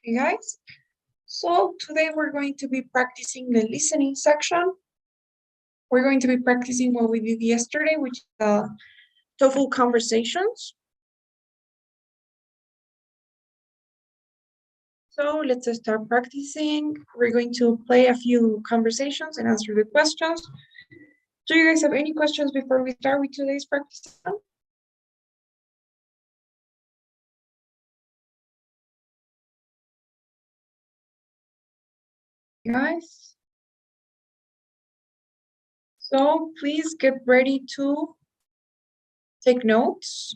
Hey guys, so today we're going to be practicing the listening section. We're going to be practicing what we did yesterday, which is TOEFL conversations. So let's start practicing. We're going to play a few conversations and answer the questions. Do you guys have any questions before we start with today's practice? Guys? So please get ready to take notes.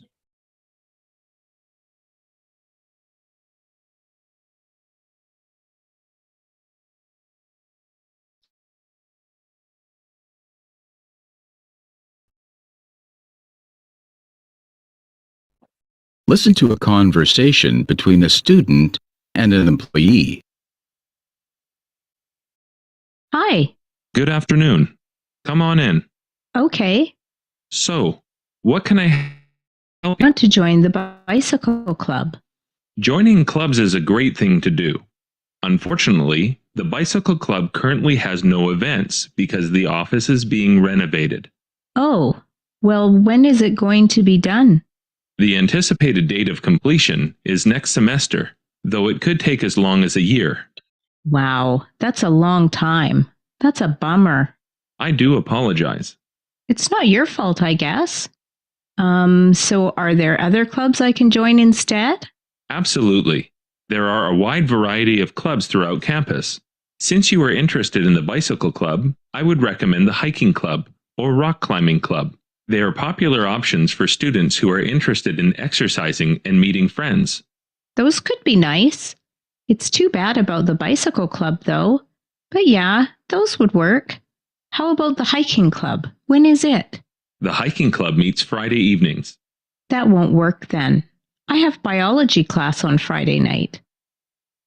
Listen to a conversation between a student and an employee. Hi. Good afternoon. Come on in. Okay. So, what can I help I you? want to join the bicycle club. Joining clubs is a great thing to do. Unfortunately, the bicycle club currently has no events because the office is being renovated. Oh, well, when is it going to be done? The anticipated date of completion is next semester, though it could take as long as a year. Wow, that's a long time. That's a bummer. I do apologize. It's not your fault, I guess. So are there other clubs I can join instead? Absolutely. There are a wide variety of clubs throughout campus. Since you are interested in the bicycle club, I would recommend the hiking club or rock climbing club. They are popular options for students who are interested in exercising and meeting friends. Those could be nice. It's too bad about the bicycle club, though. But yeah, those would work. How about the hiking club? When is it? The hiking club meets Friday evenings. That won't work then. I have biology class on Friday night.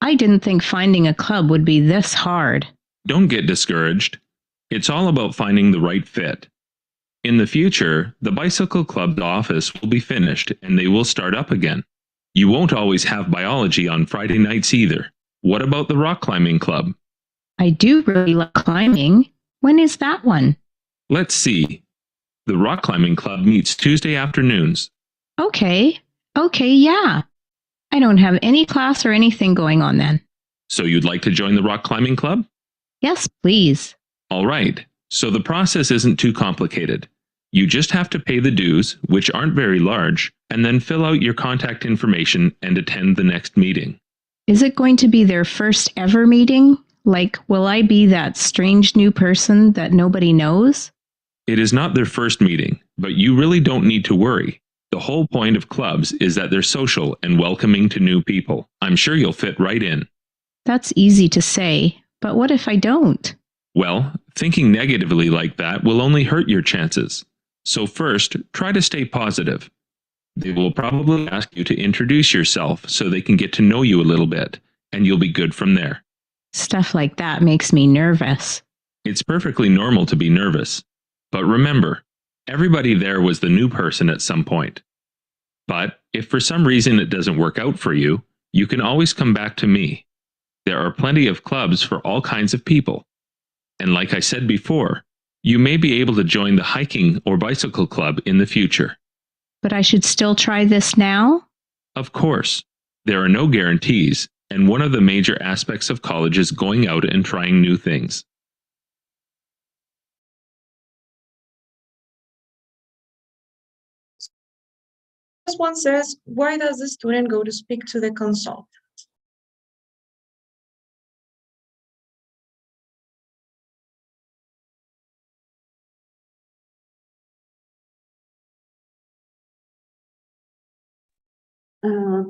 I didn't think finding a club would be this hard. Don't get discouraged. It's all about finding the right fit. In the future, the bicycle club's office will be finished and they will start up again. You won't always have biology on Friday nights either. What about the rock climbing club? I do really like climbing. When is that one? Let's see. The rock climbing club meets Tuesday afternoons. Okay, yeah. I don't have any class or anything going on then. So you'd like to join the rock climbing club? Yes, please. All right. So the process isn't too complicated. You just have to pay the dues, which aren't very large, and then fill out your contact information and attend the next meeting. Is it going to be their first ever meeting? Like, will I be that strange new person that nobody knows? It is not their first meeting, but you really don't need to worry. The whole point of clubs is that they're social and welcoming to new people. I'm sure you'll fit right in. That's easy to say, but what if I don't? Well, thinking negatively like that will only hurt your chances. So first, try to stay positive. They will probably ask you to introduce yourself so they can get to know you a little bit, and you'll be good from there. Stuff like that makes me nervous. It's perfectly normal to be nervous. But remember, everybody there was the new person at some point. But if for some reason it doesn't work out for you, you can always come back to me. There are plenty of clubs for all kinds of people. And like I said before, you may be able to join the hiking or bicycle club in the future. But I should still try this now? Of course, there are no guarantees, and one of the major aspects of college is going out and trying new things. This one says, why does the student go to speak to the consultant?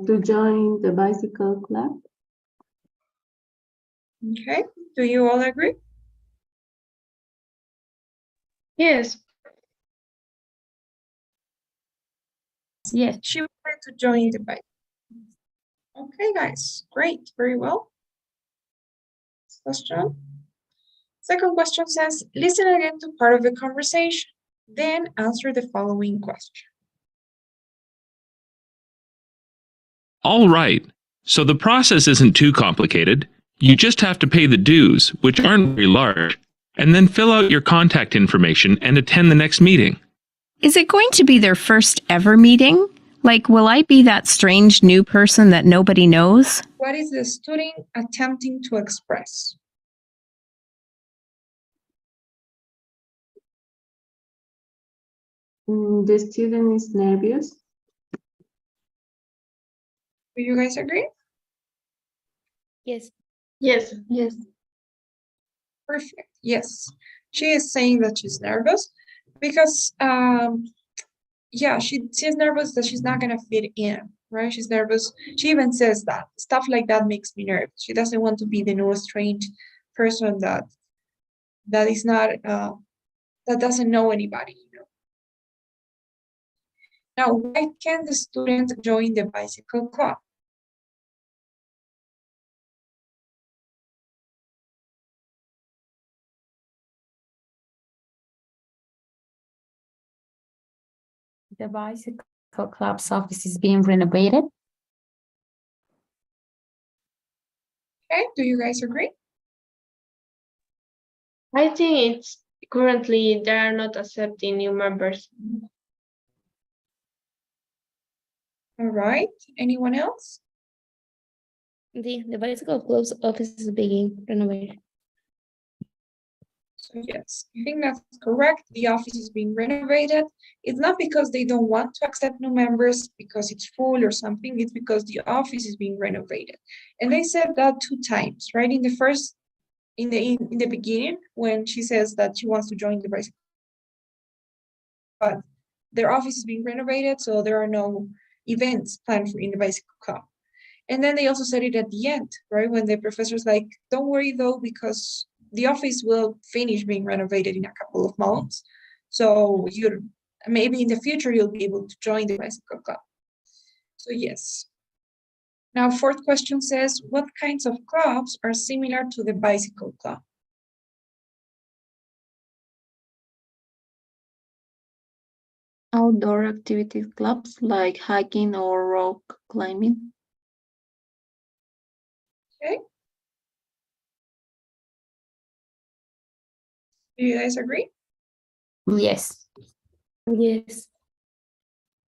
To join the bicycle club. Okay, do you all agree? Yes. Yes, she wanted to join the bike. Okay, guys, great, very well. Next question. Second question says, listen again to part of the conversation, then answer the following question. All right, So the process isn't too complicated. You just have to pay the dues, which aren't very large, and then fill out your contact information and attend the next meeting. Is it going to be their first ever meeting? Like, will I be that strange new person that nobody knows? What is the student attempting to express? The student is nervous. Do you guys agree? Yes. Yes. Yes. Perfect. Yes. She is saying that she's nervous because, yeah, she's nervous that she's not going to fit in, right? She's nervous. She even says that. Stuff like that makes me nervous. She doesn't want to be the new strange person that is not, that doesn't know anybody, you know. Now, why can the student join the bicycle club? The bicycle club's office is being renovated. Okay, do you guys agree? I think it's currently they are not accepting new members. All right, anyone else? The bicycle club's office is being renovated. So yes, I think that's correct. The office is being renovated. It's not because they don't want to accept new members because it's full or something. It's because the office is being renovated. And they said that 2 times, right? In the beginning, when she says that she wants to join the bicycle, but their office is being renovated, so there are no events planned in the bicycle club. And then they also said it at the end, right? When the professor's like, don't worry though, because the office will finish being renovated in a couple of months. So maybe in the future, you'll be able to join the bicycle club. So yes. Now, 4th question says, what kinds of clubs are similar to the bicycle club? Outdoor activity clubs like hiking or rock climbing. Okay. Do you guys agree? Yes. Yes.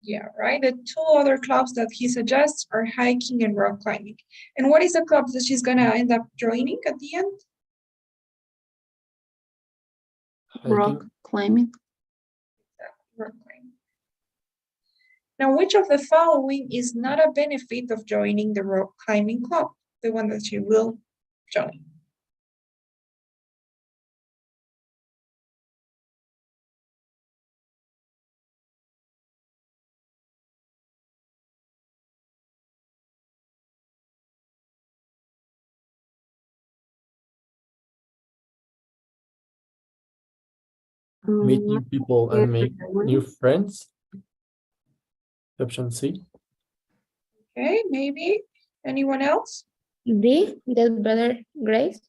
Yeah, right. The 2 other clubs that he suggests are hiking and rock climbing. And what is the club that she's gonna end up joining at the end? Rock climbing. Rock climbing. Now, which of the following is not a benefit of joining the rock climbing club? The one that she will join. Meeting people and make new friends. Option C. Okay, maybe. Anyone else? D, that better grades.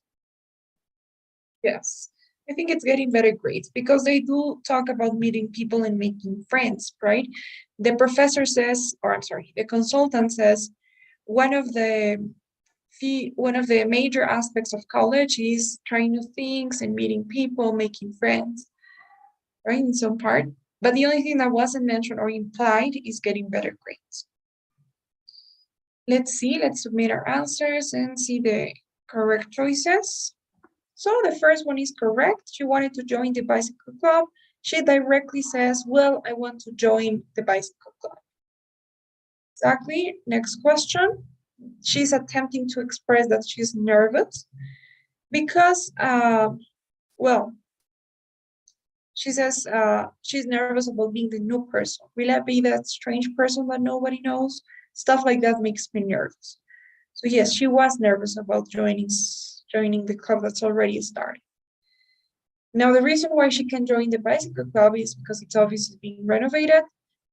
Yes. I think it's getting better grades because they do talk about meeting people and making friends, right? The professor says, or I'm sorry, the consultant says, one of the major aspects of college is trying new things and meeting people, making friends, right? In some part. But the only thing that wasn't mentioned or implied is getting better grades. Let's submit our answers and see the correct choices. So the first one is correct. She wanted to join the bicycle club. She directly says, well, I want to join the bicycle club. Exactly. Next question. She's attempting to express that she's nervous because, well, she says she's nervous about being the new person. Will I be that strange person that nobody knows? Stuff like that makes me nervous. So yes, she was nervous about joining the club that's already started. Now, the reason why she can join the bicycle club is because its office is being renovated.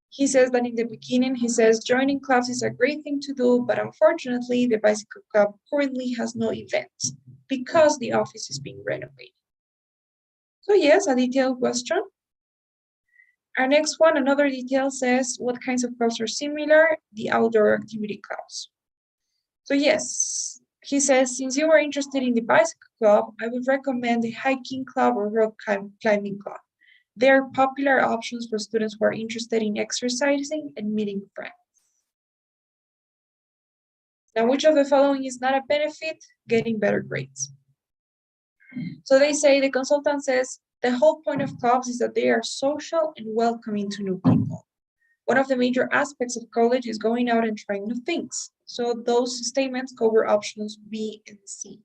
He says that in the beginning, he says joining clubs is a great thing to do, but unfortunately, the bicycle club currently has no events because the office is being renovated. So yes, a detailed question. Our next one, another detail says what kinds of clubs are similar? The outdoor activity clubs. So yes, he says, since you are interested in the bicycle club, I would recommend the hiking club or rock climbing club. They are popular options for students who are interested in exercising and meeting friends. Now, which of the following is not a benefit? Getting better grades. So they say, the consultant says, the whole point of clubs is that they are social and welcoming to new people. One of the major aspects of college is going out and trying new things. So those statements cover options B and C.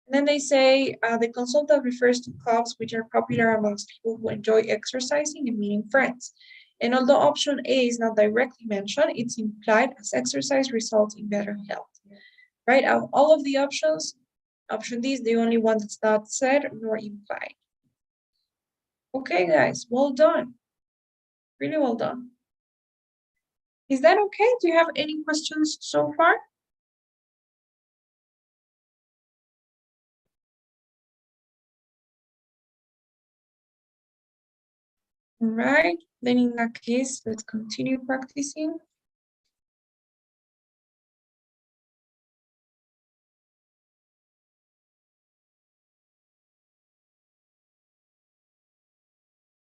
And then they say, the consultant refers to clubs which are popular amongst people who enjoy exercising and meeting friends. And although option A is not directly mentioned, it's implied as exercise results in better health. Right? Out of all of the options, option D is the only one that's not said nor implied. Okay, guys, well done. Really well done. Is that okay? Do you have any questions so far? All right, then in that case, let's continue practicing.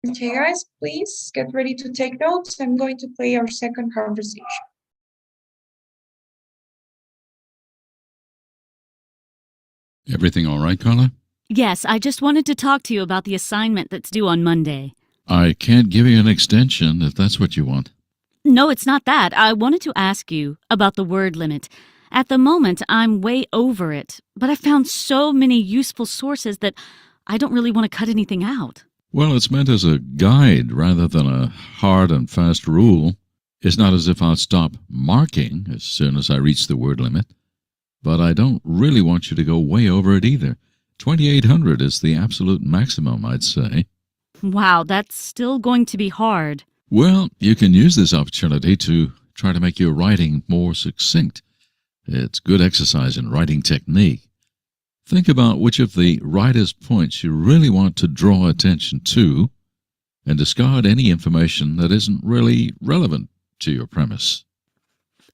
Okay, guys, please get ready to take notes. I'm going to play our second conversation. Everything all right, Carla? Yes, I just wanted to talk to you about the assignment that's due on Monday. I can't give you an extension if that's what you want. No, it's not that. I wanted to ask you about the word limit. At the moment, I'm way over it, but I found so many useful sources that I don't really want to cut anything out. Well, it's meant as a guide rather than a hard and fast rule. It's not as if I'll stop marking as soon as I reach the word limit. But I don't really want you to go way over it either. 2,800 is the absolute maximum, I'd say. Wow, that's still going to be hard. Well, you can use this opportunity to try to make your writing more succinct. It's good exercise in writing technique. Think about which of the writer's points you really want to draw attention to and discard any information that isn't really relevant to your premise.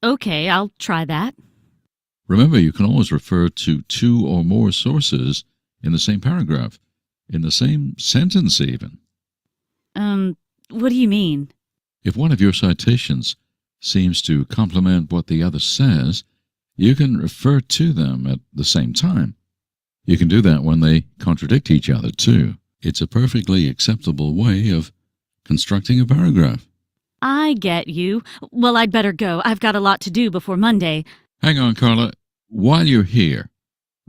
Okay, I'll try that. Remember, you can always refer to two or more sources in the same paragraph, in the same sentence even. What do you mean? If one of your citations seems to complement what the other says, you can refer to them at the same time. You can do that when they contradict each other, too. It's a perfectly acceptable way of constructing a paragraph. I get you. Well, I'd better go. I've got a lot to do before Monday. Hang on, Carla. While you're here,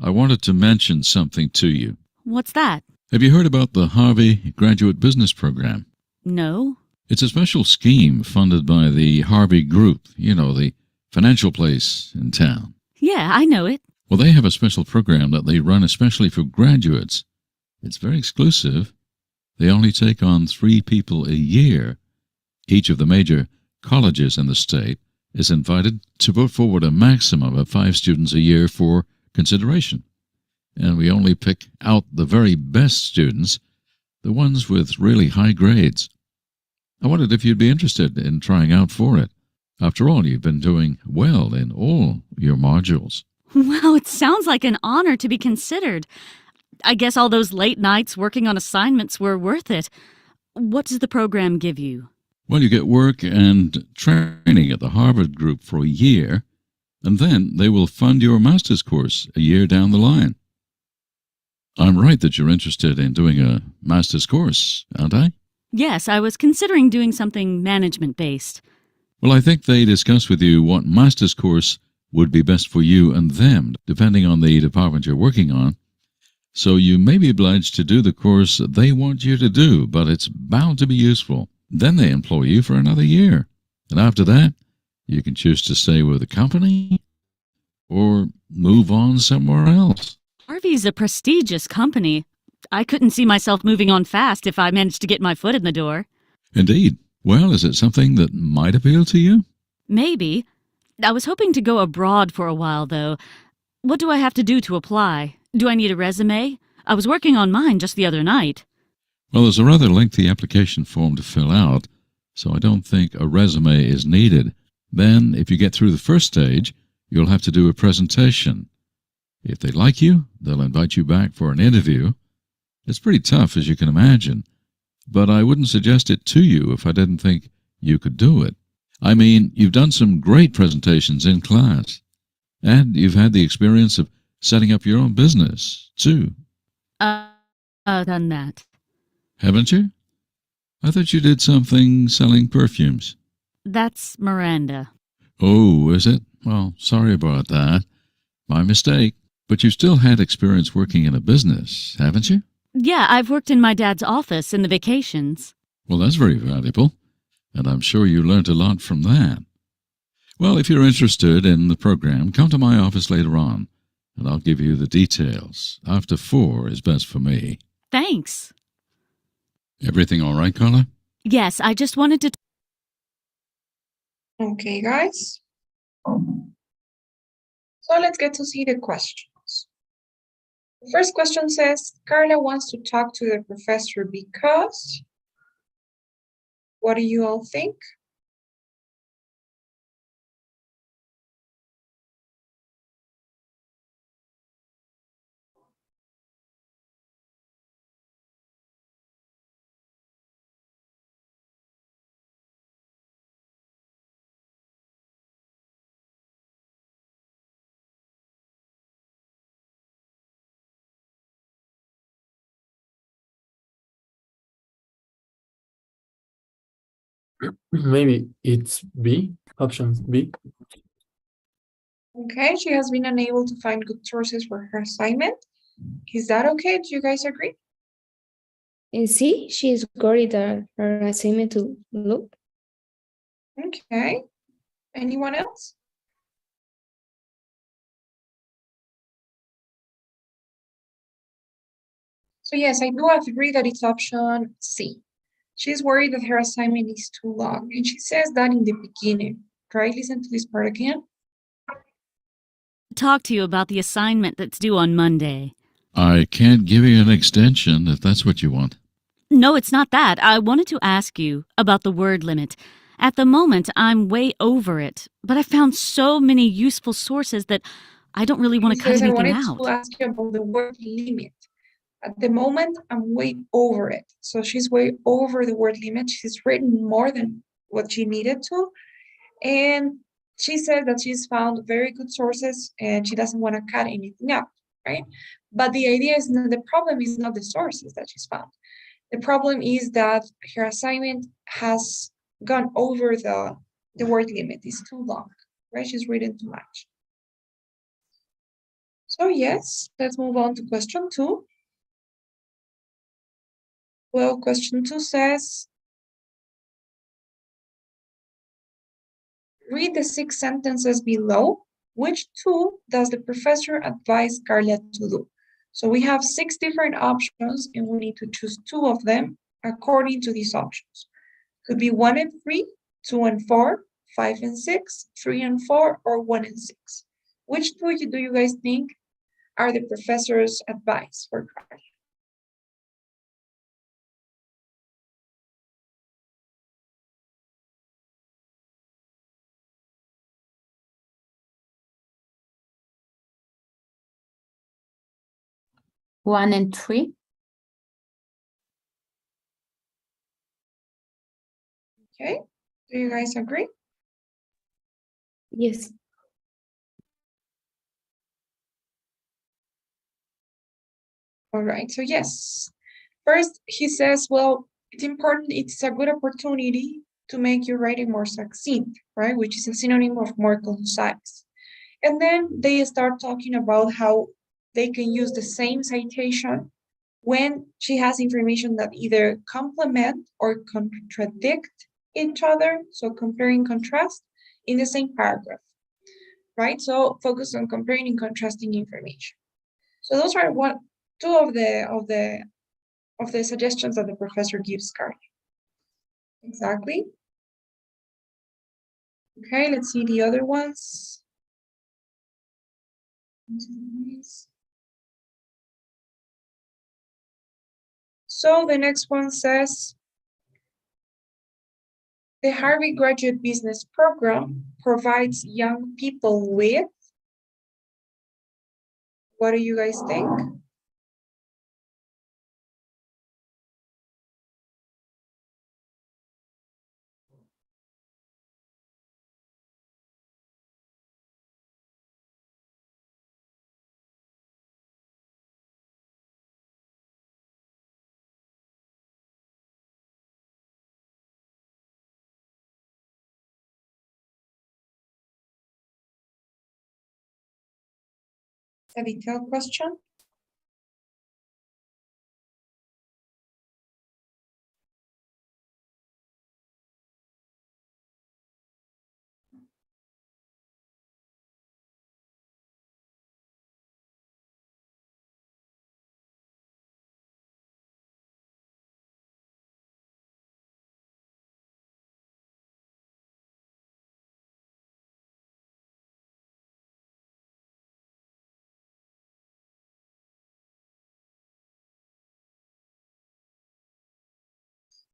I wanted to mention something to you. What's that? Have you heard about the Harvey Graduate Business Program? No. It's a special scheme funded by the Harvey Group, the financial place in town. Yeah, I know it. Well, they have a special program that they run especially for graduates. It's very exclusive. They only take on 3 people a year. Each of the major colleges in the state is invited to put forward a maximum of 5 students a year for consideration. And we only pick out the very best students, the ones with really high grades. I wondered if you'd be interested in trying out for it. After all, you've been doing well in all your modules. Wow, it sounds like an honor to be considered. I guess all those late nights working on assignments were worth it. What does the program give you? Well, you get work and training at the Harvard Group for a year, and then they will fund your master's course a year down the line. I'm right that you're interested in doing a master's course, aren't I? Yes, I was considering doing something management-based. Well, I think they discuss with you what master's course would be best for you and them, depending on the department you're working on. So you may be obliged to do the course they want you to do, but it's bound to be useful. Then they employ you for another year. And after that, you can choose to stay with the company or move on somewhere else. Harvey's a prestigious company. I couldn't see myself moving on fast if I managed to get my foot in the door. Indeed. Well, is it something that might appeal to you? Maybe. I was hoping to go abroad for a while, though. What do I have to do to apply? Do I need a resume? I was working on mine just the other night. Well, there's a rather lengthy application form to fill out, so I don't think a resume is needed. Then, if you get through the first stage, you'll have to do a presentation. If they like you, they'll invite you back for an interview. It's pretty tough, as you can imagine, but I wouldn't suggest it to you if I didn't think you could do it. I mean, you've done some great presentations in class, and you've had the experience of setting up your own business, too. Done that. Haven't you? I thought you did something selling perfumes. That's Miranda. Oh, is it? Well, sorry about that. My mistake. But you've still had experience working in a business, haven't you? Yeah, I've worked in my dad's office in the vacations. Well, that's very valuable, and I'm sure you learned a lot from that. Well, if you're interested in the program, come to my office later on, and I'll give you the details. After 4 is best for me. Thanks. Everything all right, Carla? Yes, I just wanted to... Okay, guys. So let's get to see the questions. The first question says, Carla wants to talk to the professor because... What do you all think? Maybe it's B, option B. Okay, she has been unable to find good sources for her assignment. Is that okay? Do you guys agree? And see, she is worried that her assignment to look. Okay. Anyone else? So yes, I do agree that it's option C. She's worried that her assignment is too long, and she says that in the beginning. Try listen to this part again. talk to you about the assignment that's due on Monday. I can't give you an extension if that's what you want. No, it's not that. I wanted to ask you about the word limit. At the moment, I'm way over it, but I found so many useful sources that I don't really want to cut Because I anything wanted out. to ask you about the word limit. At the moment, I'm way over it. So she's way over the word limit. She's written more than what she needed to. And she said that she's found very good sources and she doesn't want to cut anything out, right? But the idea is not, the problem is not the sources that she's found. The problem is that her assignment has gone over the word limit. It's too long, right? She's written too much. So yes, let's move on to question 2. Well, question 2 says, read the 6 sentences below. Which 2 does the professor advise Carla to do? So we have 6 different options and we need to choose 2 of them according to these options. Could be 1 and 3, 2 and 4, 5 and 6, 3 and 4, or 1 and 6. Which 2 do you guys think are the professor's advice for Carla? One and three. Okay, do you guys agree? Yes. All right, so yes. First, he says, well, it's important, it's a good opportunity to make your writing more succinct, right? Which is a synonym of more concise. And then they start talking about how they can use the same citation when she has information that either complement or contradict each other, so compare and contrast in the same paragraph, right? So focus on comparing and contrasting information. So those are two of the suggestions that the professor gives Carla. Exactly. Okay, let's see the other ones. So the next one says, the Harvard Graduate Business Program provides young people with, What do you guys think? A detailed question?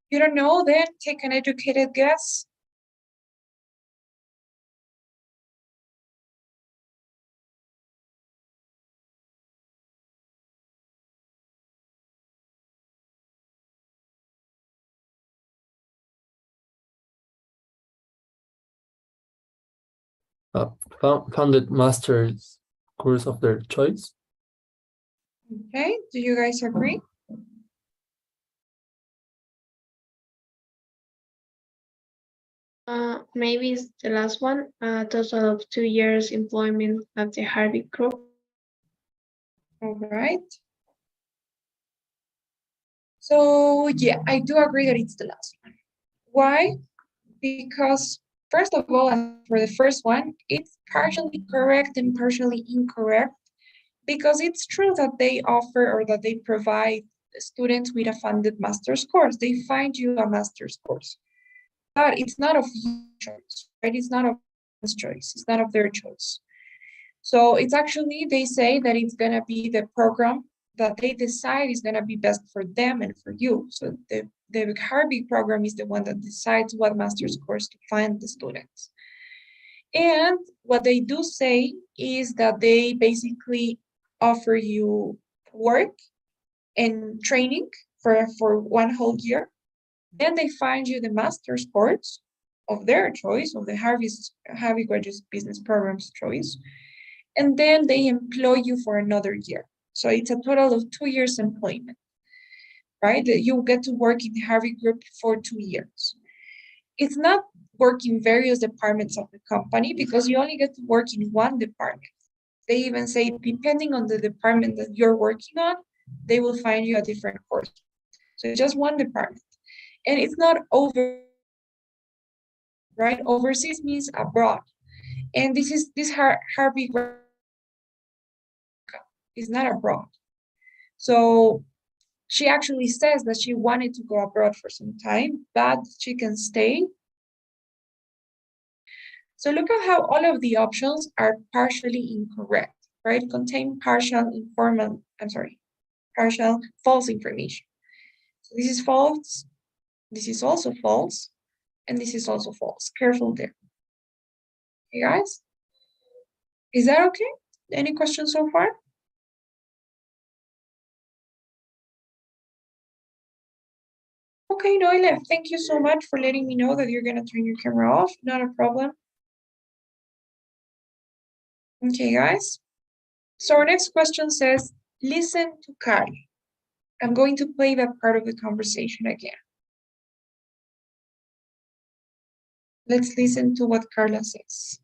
You don't know, then take an educated guess. Founded master's course of their choice. Okay, do you guys agree? Maybe it's the last one. A total of 2 years employment at the Harvey Group. All right. So yeah, I do agree that it's the last one. Why? Because first of all, for the first one, it's partially correct and partially incorrect, because it's true that they offer or that they provide students with a funded master's course. They find you a master's course, but it's not of your choice, right? It's not of one's choice. It's not of their choice. So it's actually, they say that it's gonna be the program that they decide is gonna be best for them and for you. So the Harvey program is the one that decides what master's course to find the students. And what they do say is that they basically offer you work and training for 1 whole year. Then they find you the master's course of their choice, of the Harvey Graduate Business Program's choice. And then they employ you for another year. So it's a total of 2 years employment, right? That you get to work in the Harvey Group for 2 years. It's not work in various departments of the company, because you only get to work in one department. They even say, depending on the department that you're working on, they will find you a different course. So it's just one department. And it's not over, right? Overseas means abroad. And this Harvey is not abroad. So she actually says that she wanted to go abroad for some time, but she can stay. So look at how all of the options are partially incorrect, right? Contain partial false information. So this is false, this is also false, and this is also false. Careful there. Okay, guys? Is that okay? Any questions so far? Okay, Noelle, thank you so much for letting me know that you're gonna turn your camera off. Not a problem. Okay, guys. So our next question says, listen to Carla. I'm going to play that part of the conversation again. Let's listen to what Carla says.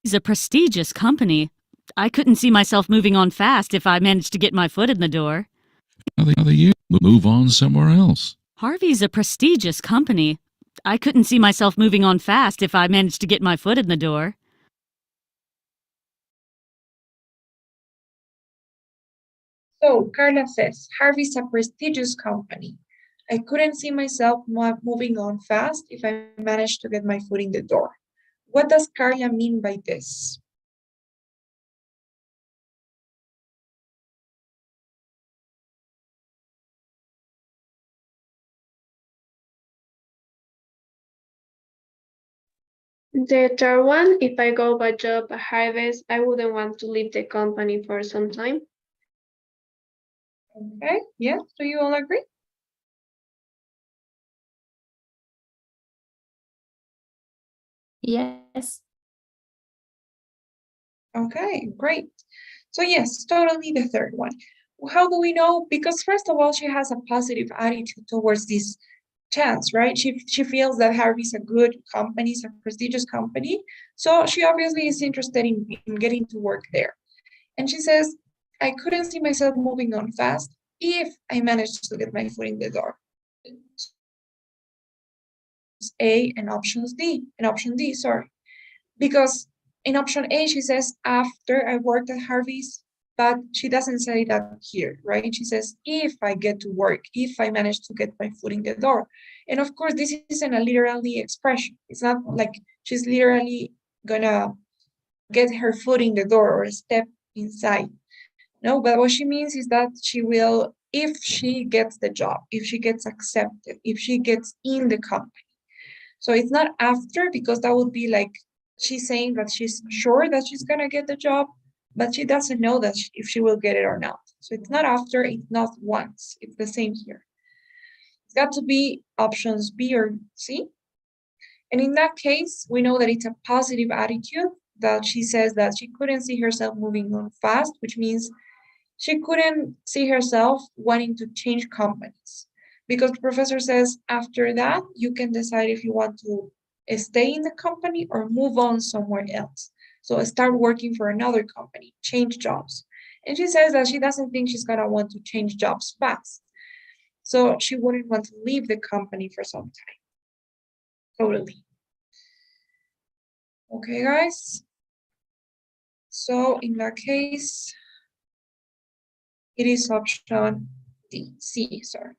It's a prestigious company. I couldn't see myself moving on fast if I managed to get my foot in the door. Another year, move on somewhere else. Harvey's a prestigious company. I couldn't see myself moving on fast if I managed to get my foot in the door. So Carla says, Harvey's a prestigious company. I couldn't see myself moving on fast if I managed to get my foot in the door. What does Carla mean by this? The third one, if I go by job harvest, I wouldn't want to leave the company for some time. Okay, yes, do you all agree? Yes. Okay, great. So yes, totally the third one. How do we know? Because first of all, she has a positive attitude towards this chance, right? She feels that Harvey's a good company, it's a prestigious company. So she obviously is interested in getting to work there. And she says, I couldn't see myself moving on fast if I managed to get my foot in the door. A and option D, sorry. Because in option A, she says, after I worked at Harvey's, but she doesn't say that here, right? She says, if I get to work, if I manage to get my foot in the door. And of course, this isn't a literally expression. It's not like she's literally gonna get her foot in the door or step inside. No, but what she means is that she will, if she gets the job, if she gets accepted, if she gets in the company. So it's not after, because that would be like she's saying that she's sure that she's gonna get the job, but she doesn't know that if she will get it or not. So it's not after, it's not once. It's the same here. It's got to be options B or C. And in that case, we know that it's a positive attitude, that she says that she couldn't see herself moving on fast, which means she couldn't see herself wanting to change companies, because the professor says after that, you can decide if you want to stay in the company or move on somewhere else. So start working for another company, change jobs. And she says that she doesn't think she's gonna want to change jobs fast. So she wouldn't want to leave the company for some time. Totally. Okay, guys. So in that case, it is option C, sorry.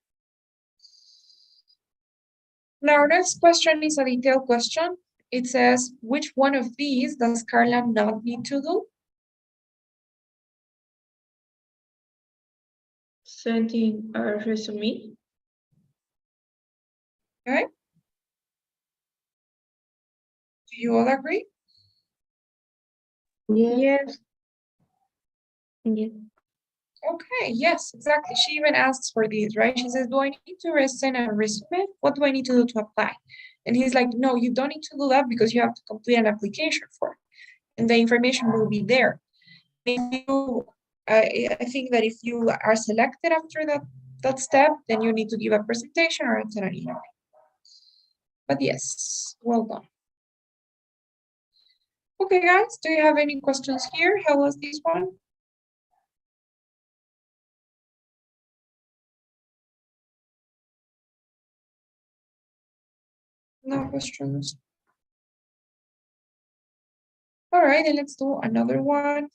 Now, our next question is a detailed question. It says, which one of these does Carla not need to do? Sending a resume. Okay. Do you all agree? Yes. Yes. Okay, yes, exactly. She even asks for these, right? She says, do I need to send a resume? What do I need to do to apply? And he's like, no, you don't need to do that because you have to complete an application for it. And the information will be there. If you, I think that if you are selected after that step, then you need to give a presentation or attend an interview. But yes, well done. Okay, guys, do you have any questions here? How was this one? No questions. All right, then let's do another one.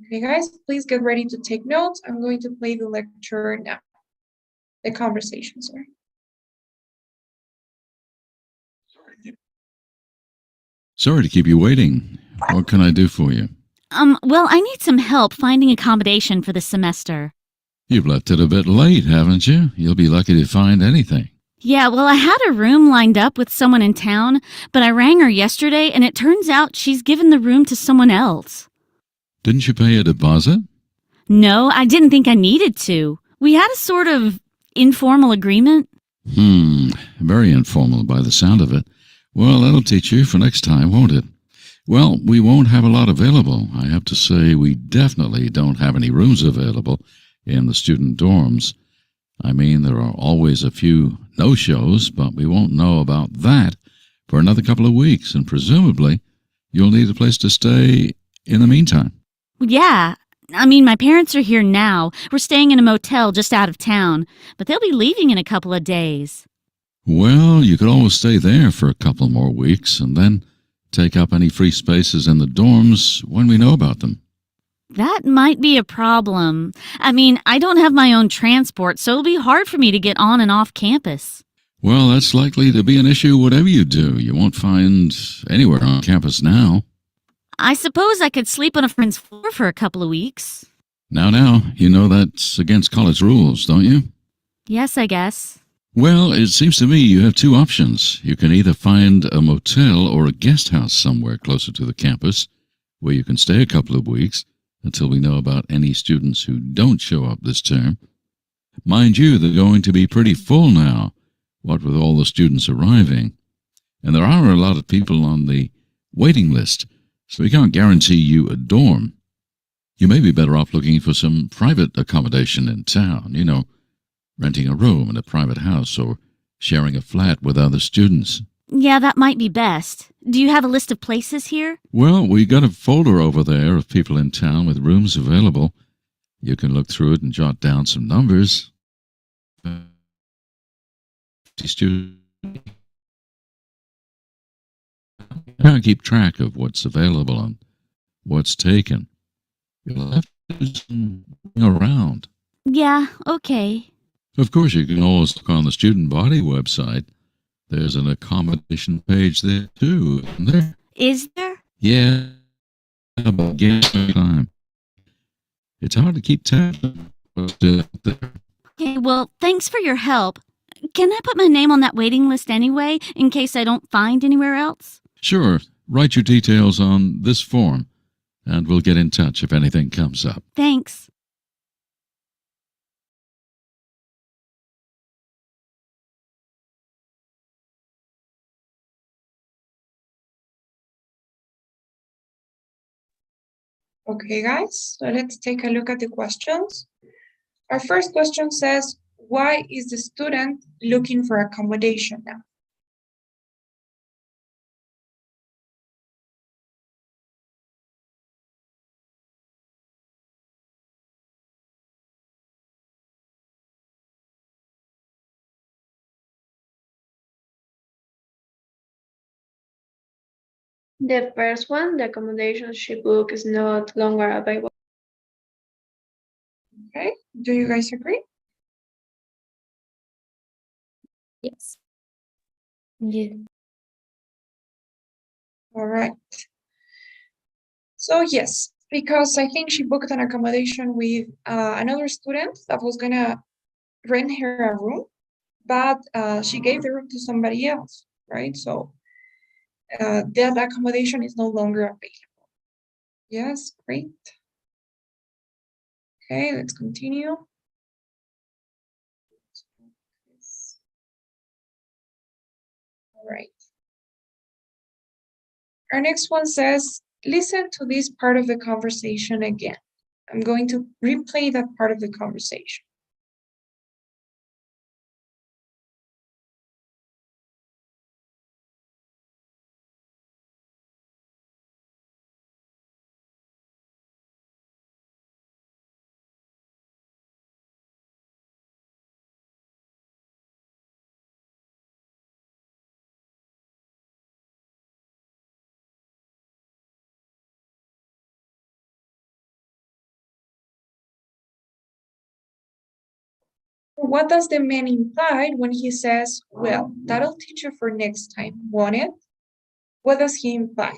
Okay, guys, please get ready to take notes. I'm going to play the lecture now. The conversation, sorry. Sorry to keep you waiting. What can I do for you? Well, I need some help finding accommodation for the semester. You've left it a bit late, haven't you? You'll be lucky to find anything. Yeah, well, I had a room lined up with someone in town, but I rang her yesterday and it turns out she's given the room to someone else. Didn't you pay a deposit? No, I didn't think I needed to. We had a sort of informal agreement. Very informal by the sound of it. Well, that'll teach you for next time, won't it? Well, we won't have a lot available. I have to say we definitely don't have any rooms available in the student dorms. I mean, there are always a few no-shows, but we won't know about that for another couple of weeks, and presumably you'll need a place to stay in the meantime. Yeah, I mean, my parents are here now. We're staying in a motel just out of town, but they'll be leaving in a couple of days. Well, you could always stay there for a couple more weeks and then take up any free spaces in the dorms when we know about them. That might be a problem. I mean, I don't have my own transport, so it'll be hard for me to get on and off campus. Well, that's likely to be an issue whatever you do. You won't find anywhere on campus now. I suppose I could sleep on a friend's floor for a couple of weeks. Now, you know that's against college rules, don't you? Yes, I guess. Well, it seems to me you have two options. You can either find a motel or a guest house somewhere closer to the campus where you can stay a couple of weeks until we know about any students who don't show up this term. Mind you, they're going to be pretty full now, what with all the students arriving. And there are a lot of people on the waiting list, so we can't guarantee you a dorm. You may be better off looking for some private accommodation in town, renting a room in a private house or sharing a flat with other students. Yeah, that might be best. Do you have a list of places here? Well, we got a folder over there of people in town with rooms available. You can look through it and jot down some numbers. Students can't keep track of what's available and what's taken. You'll have to do some around. Yeah, okay. Of course, you can always look on the student body website. There's an accommodation page there, too, isn't there? Is there? Yeah, but guess time. It's hard to keep tabs on what's there. Okay, well, thanks for your help. Can I put my name on that waiting list anyway, in case I don't find anywhere else? Sure. Write your details on this form, and we'll get in touch if anything comes up. Thanks. Okay, guys, so let's take a look at the questions. Our first question says, why is the student looking for accommodation now? The first one, the accommodation she booked is not longer available. Okay, do you guys agree? Yes. Yeah. All right. So yes, because I think she booked an accommodation with another student that was gonna rent her a room, but she gave the room to somebody else, right? So that accommodation is no longer available. Yes, great. Okay, let's continue. All right. Our next one says, listen to this part of the conversation again. I'm going to replay that part of the conversation. What does the man imply when he says, well, that'll teach you for next time, won't it? What does he imply?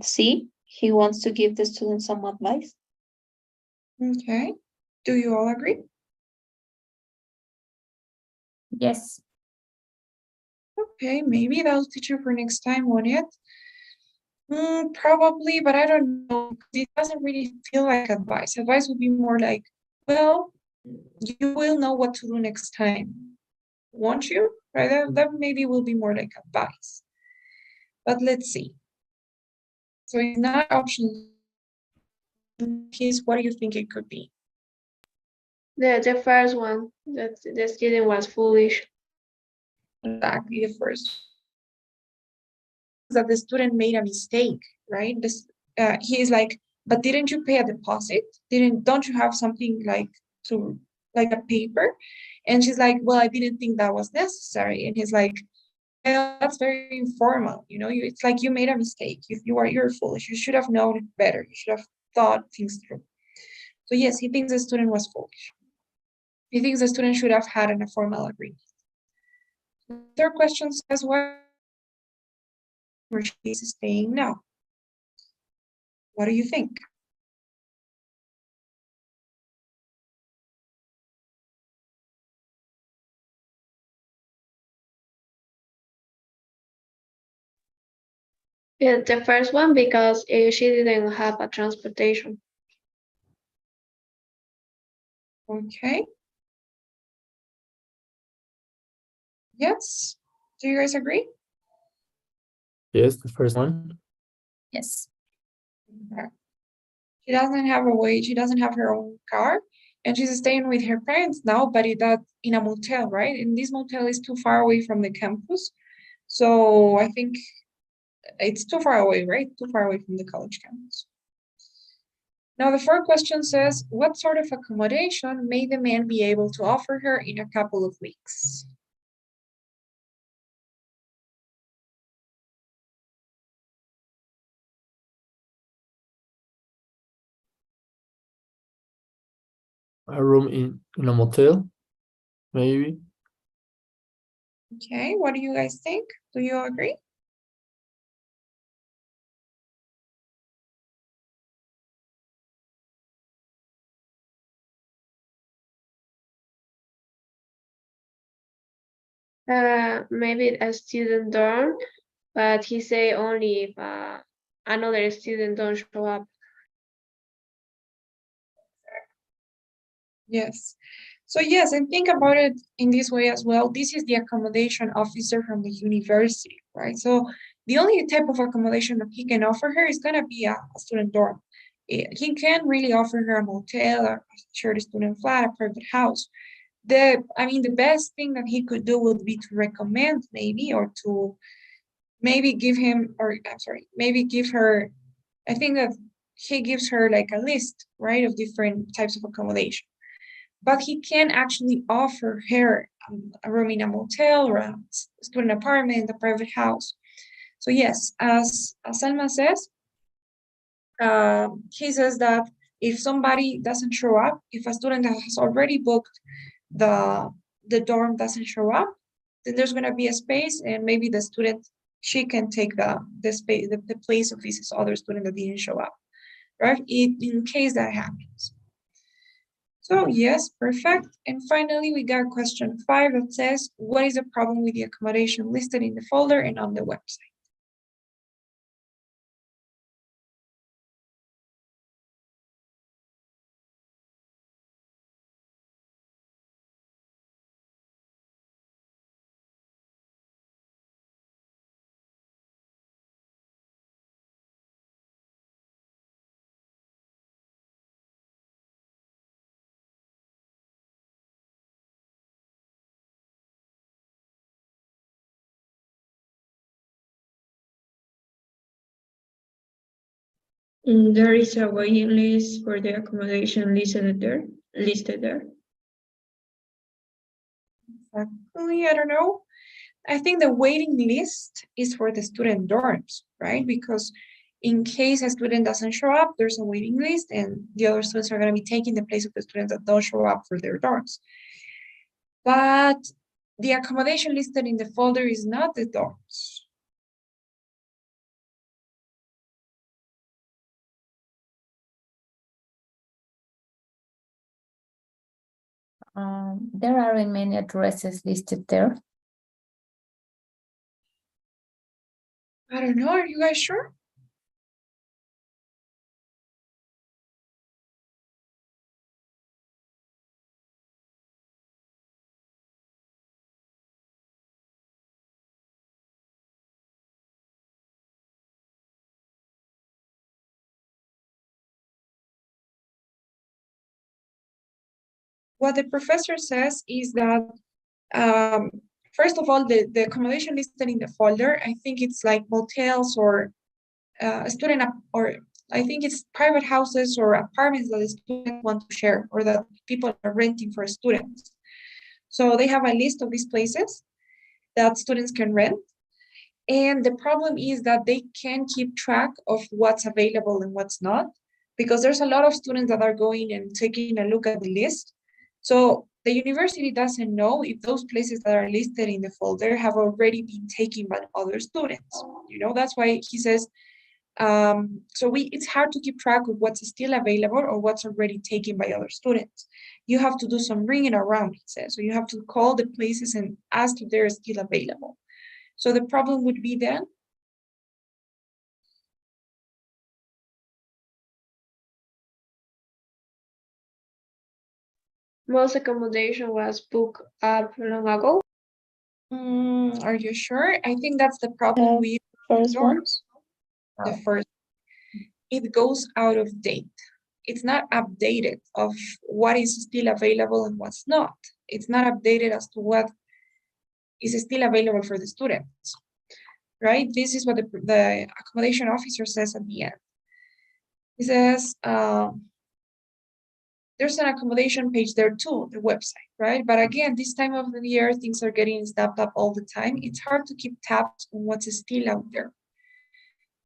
See, he wants to give the student some advice. Okay. Do you all agree? Yes. Okay, maybe that'll teach you for next time, won't it? Probably, but I don't know. It doesn't really feel like advice. Advice would be more like, well, you will know what to do next time, won't you? Right? That maybe will be more like advice. But let's see. So it's not option. Here's what do you think it could be? The first one, that the student was foolish. Exactly, the first. That the student made a mistake, right? He is like, but didn't you pay a deposit? Don't you have something like to like a paper. And she's like, well, I didn't think that was necessary. And he's like, well, that's very informal. You know, it's like you made a mistake. You're foolish. You should have known it better. You should have thought things through. So yes, he thinks the student was foolish. He thinks the student should have had an informal agreement. The third question says, where she's staying now? What do you think? Yeah, the first one because she didn't have a transportation. Okay. Yes. Do you guys agree? Yes, the first one. Yes. Okay. She doesn't have a way, she doesn't have her own car, and she's staying with her parents now, but that's in a motel, right? And this motel is too far away from the campus. So I think it's too far away, right? Too far away from the college campus. Now, the fourth question says, what sort of accommodation may the man be able to offer her in a couple of weeks? A room in a motel, maybe. Okay, what do you guys think? Do you agree? Maybe a student dorm, but he say only if another student don't show up. Yes. So yes, and think about it in this way as well. This is the accommodation officer from the university, right? So the only type of accommodation that he can offer her is gonna be a student dorm. He can't really offer her a motel, a shared student flat, a private house. The best thing that he could do would be to recommend maybe, or to maybe give him, or I'm sorry, maybe give her, I think that he gives her like a list, right, of different types of accommodation. But he can actually offer her a room in a motel or a student apartment, a private house. So yes, as Selma says, he says that if somebody doesn't show up, if a student that has already booked the dorm doesn't show up, then there's going to be a space, and maybe the student, she can take the space, the place of this other student that didn't show up, right? In case that happens. So yes, perfect. And finally, we got question 5 that says, what is the problem with the accommodation listed in the folder and on the website? There is a waiting list for the accommodation listed there. Exactly, I don't know. I think the waiting list is for the student dorms, right? Because in case a student doesn't show up, there's a waiting list, and the other students are going to be taking the place of the students that don't show up for their dorms. But the accommodation listed in the folder is not the dorms. There aren't many addresses listed there. I don't know, are you guys sure? What the professor says is that, first of all, the accommodation listed in the folder, I think it's like motels or I think it's private houses or apartments that the students want to share or that people are renting for students. So they have a list of these places that students can rent. And the problem is that they can't keep track of what's available and what's not, because there's a lot of students that are going and taking a look at the list. So the university doesn't know if those places that are listed in the folder have already been taken by other students. That's why he says, it's hard to keep track of what's still available or what's already taken by other students. You have to do some ringing around, he says. So you have to call the places and ask if they're still available. So the problem would be then Most accommodation was booked up long ago. Are you sure? I think that's the problem with First one. dorms. The first, it goes out of date. It's not updated of what is still available and what's not. It's not updated as to what is still available for the students, right? This is what the accommodation officer says at the end. He says, there's an accommodation page there too, the website, right? But again, this time of the year, things are getting snapped up all the time. It's hard to keep tabs on what's still out there.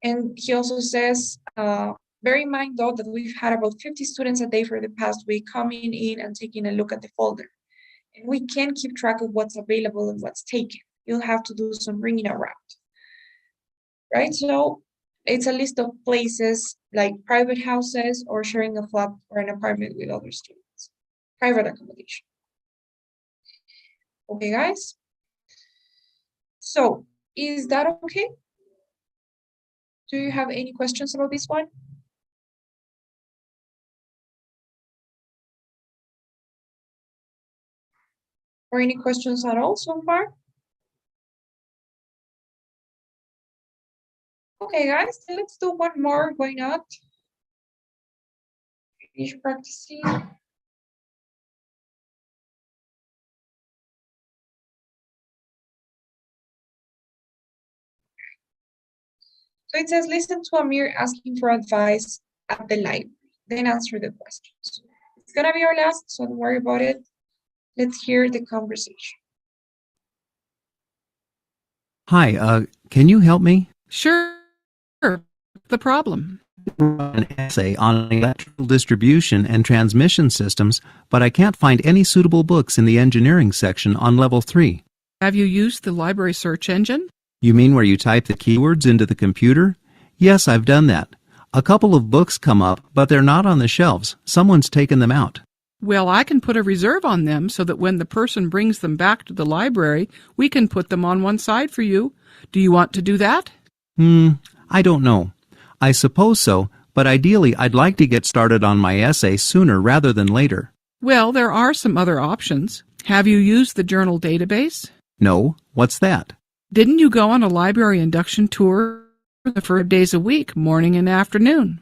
And he also says, bear in mind though that we've had about 50 students a day for the past week coming in and taking a look at the folder. And we can't keep track of what's available and what's taken. You'll have to do some ringing around, right? So it's a list of places like private houses or sharing a flat or an apartment with other students. Private accommodation. Okay, guys? So is that okay? Do you have any questions about this one? Or any questions at all so far? Okay, guys, then let's do one more. Why not? Finish practicing. So it says, listen to Amir asking for advice at the library, then answer the questions. It's gonna be our last, so don't worry about it. Let's hear the conversation. Hi, can you help me? Sure. The problem. An essay on electrical distribution and transmission systems, but I can't find any suitable books in the engineering section on level 3. Have you used the library search engine? You mean where you type the keywords into the computer? Yes, I've done that. A couple of books come up, but they're not on the shelves. Someone's taken them out. Well, I can put a reserve on them so that when the person brings them back to the library, we can put them on one side for you. Do you want to do that? I don't know. I suppose so, but ideally I'd like to get started on my essay sooner rather than later. Well, there are some other options. Have you used the journal database? No, what's that? Didn't you go on a library induction tour the 4 days a week, morning and afternoon?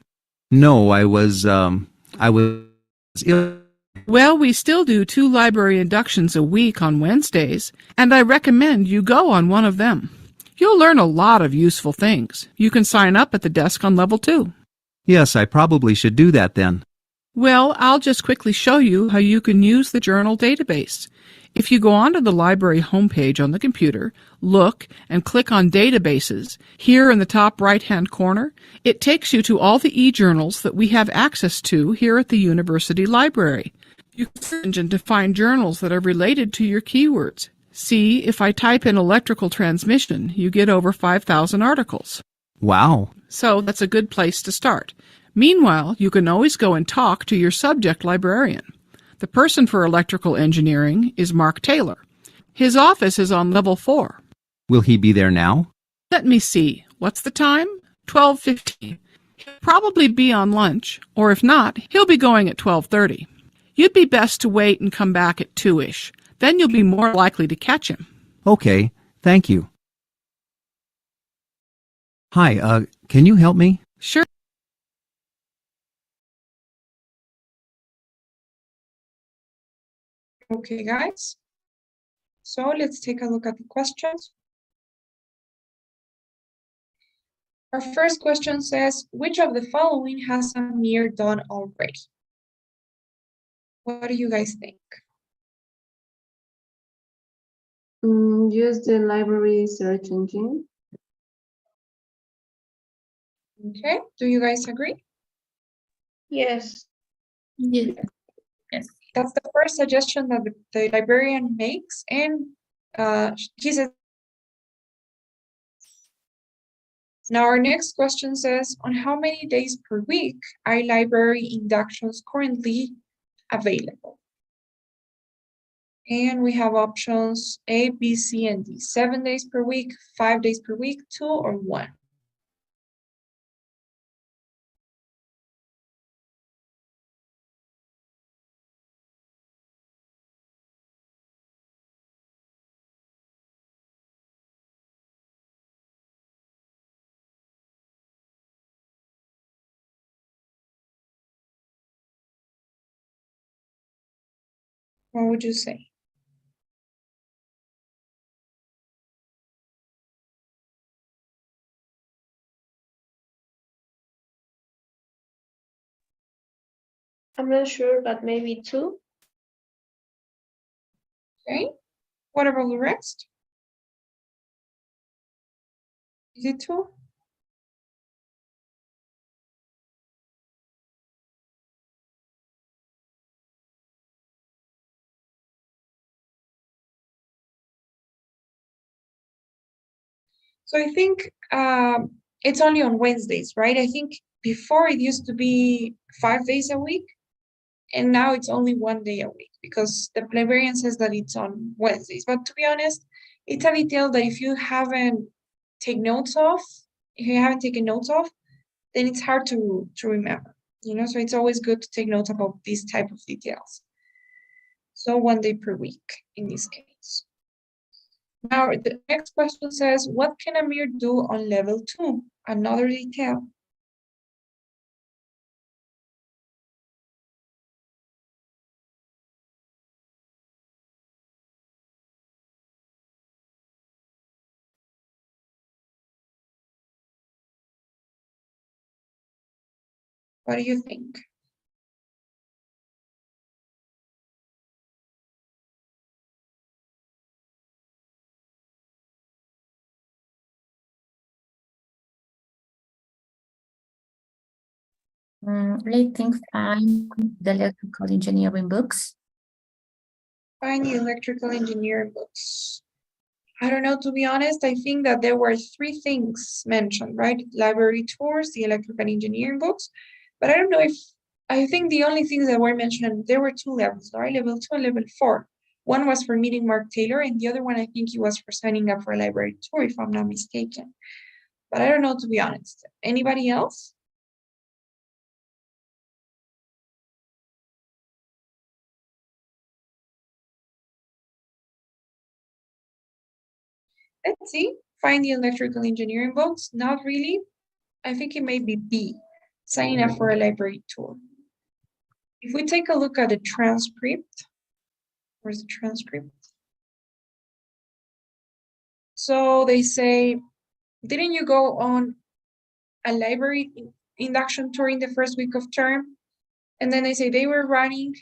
No, I was ill. Well, we still do 2 library inductions a week on Wednesdays, and I recommend you go on one of them. You'll learn a lot of useful things. You can sign up at the desk on level 2. Yes, I probably should do that then. Well, I'll just quickly show you how you can use the journal database. If you go onto the library homepage on the computer, look and click on Databases, here in the top right-hand corner, it takes you to all the e-journals that we have access to here at the University Library. You can search engine to find journals that are related to your keywords. See, if I type in electrical transmission, you get over 5,000 articles. Wow. So that's a good place to start. Meanwhile, you can always go and talk to your subject librarian. The person for electrical engineering is Mark Taylor. His office is on level 4. Will he be there now? Let me see. What's the time? 12:15. He'll probably be on lunch, or if not, he'll be going at 12:30. You'd be best to wait and come back at 2-ish. Then you'll be more likely to catch him. Okay, thank you. Hi, can you help me? Sure. Okay, guys. So let's take a look at the questions. Our first question says, which of the following has Amir done already? What do you guys think? Use the library search engine. Okay, do you guys agree? Yes. Yes. Yes. That's the first suggestion that the librarian makes, and he says. Now our next question says, on how many days per week are library inductions currently available? And we have options A, B, C, and D. 7 days per week, 5 days per week, 2, or 1. What would you say? I'm not sure, but maybe 2. Okay, what about the rest? Is it 2? So I think it's only on Wednesdays, right? I think before it used to be 5 days a week, and now it's only 1 day a week because the librarian says that it's on Wednesdays. But to be honest, it's a detail that if you haven't taken notes of, then it's hard to remember, so it's always good to take notes about these type of details. So 1 day per week in this case. Now the next question says, what can Amir do on level 2? Another detail. What do you think? I think find the electrical engineering books. Find the electrical engineering books. I don't know, to be honest. I think that there were 3 things mentioned, right? Library tours, the electrical engineering books. But I don't know if, I think the only things that were mentioned, there were 2 levels, right? Level 2 and level 4. One was for meeting Mark Taylor, and the other one, I think it was for signing up for a library tour, if I'm not mistaken. But I don't know, to be honest. Anybody else? Let's see. Find the electrical engineering books. Not really. I think it may be B, signing up for a library tour. If we take a look at the transcript, where's the transcript? So they say, didn't you go on a library induction tour in the first week of term? And then they say they were running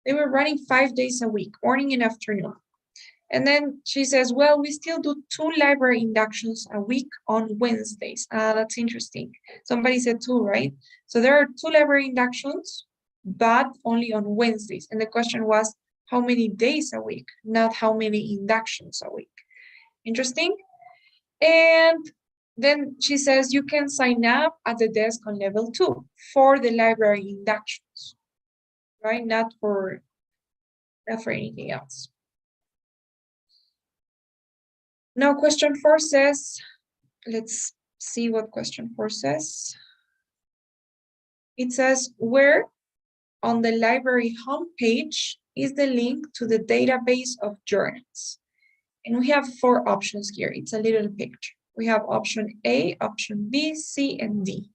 5 days a week, morning and afternoon. And then she says, well, we still do 2 library inductions a week on Wednesdays. That's interesting. Somebody said 2, right? So there are 2 library inductions, but only on Wednesdays. And the question was, how many days a week, not how many inductions a week. Interesting. And then she says, you can sign up at the desk on level 2 for the library inductions, right? Not for anything else. Now, question 4 says, let's see what question 4 says. It says, where on the library homepage is the link to the database of journals? And we have 4 options here. It's a little picture. We have option A, option B, C, and D.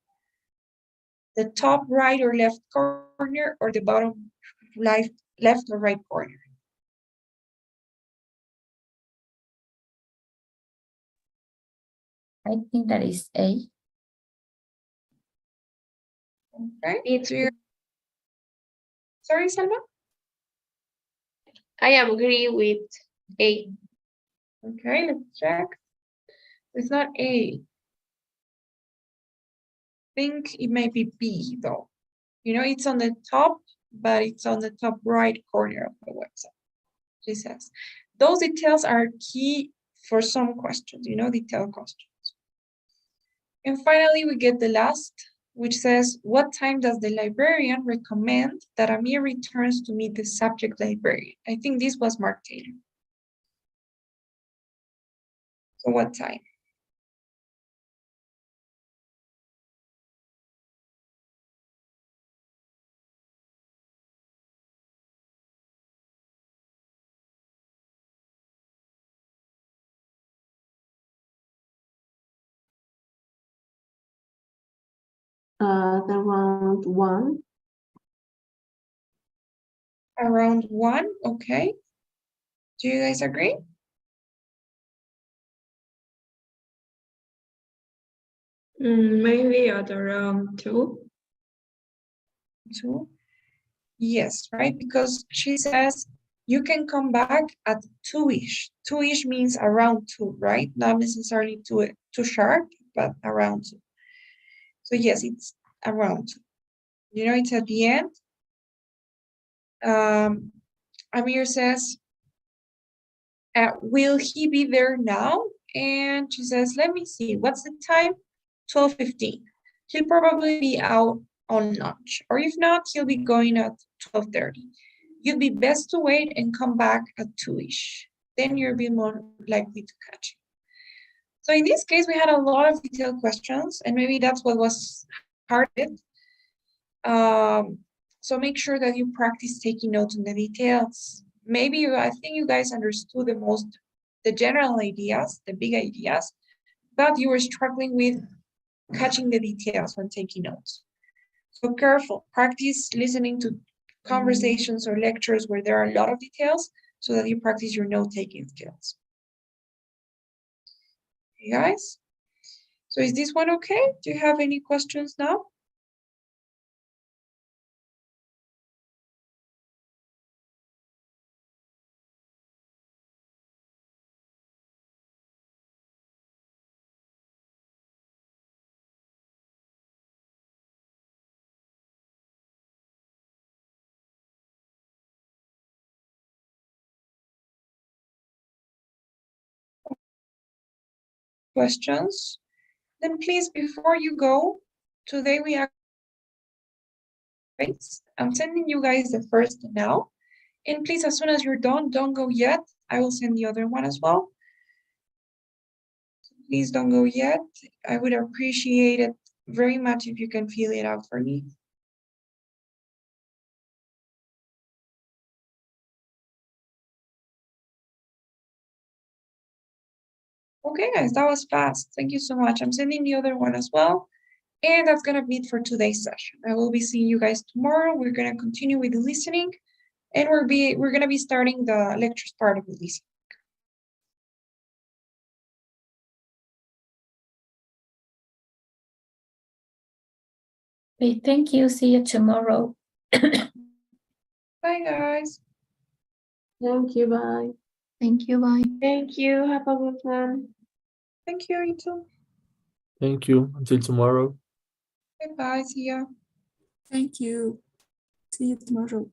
The top right or left corner, or the bottom left or right corner. I think that is A. Okay. It's, Sorry, Selma? I agree with A. Okay, let's check. It's not A. I think it may be B though. You know, it's on the top, but it's on the top right corner of the website. She says, those details are key for some questions, you know, detailed questions. And finally, we get the last, which says, what time does the librarian recommend that Amir returns to meet the subject librarian? I think this was Mark Taylor. So what time? Around 1. Around 1, okay. Do you guys agree? Maybe at around 2. 2? Yes, right? Because she says you can come back at 2-ish. 2-ish means around 2, right? Not necessarily too sharp, but around 2. So yes, it's around 2. You know, it's at the end. Amir says, will he be there now? And she says, let me see, what's the time? 12:15. He'll probably be out on lunch, or if not, he'll be going at 12:30. You'd be best to wait and come back at 2-ish. Then you'll be more likely to catch him. So in this case, we had a lot of detailed questions, and maybe that's what was hard. So make sure that you practice taking notes on the details. Maybe I think you guys understood the general ideas, the big ideas, but you were struggling with catching the details when taking notes. So careful, practice listening to conversations or lectures where there are a lot of details so that you practice your note-taking skills. Okay, guys? So is this one okay? Do you have any questions now? Questions? Then please, before you go, today we are I'm sending you guys the first now. And please, as soon as you're done, don't go yet. I will send the other one as well. Please don't go yet. I would appreciate it very much if you can fill it out for me. Okay, guys, that was fast. Thank you so much. I'm sending the other one as well. And that's going to be it for today's session. I will be seeing you guys tomorrow. We're going to continue with the listening. And we're going to be starting the lectures part of the listening. Okay, thank you. See you tomorrow. Bye, guys. Thank you, bye. Thank you. Bye. Thank you. Have a good one. Thank you, you too. Thank you. Until tomorrow. Bye-bye. See ya. Thank you. See you tomorrow.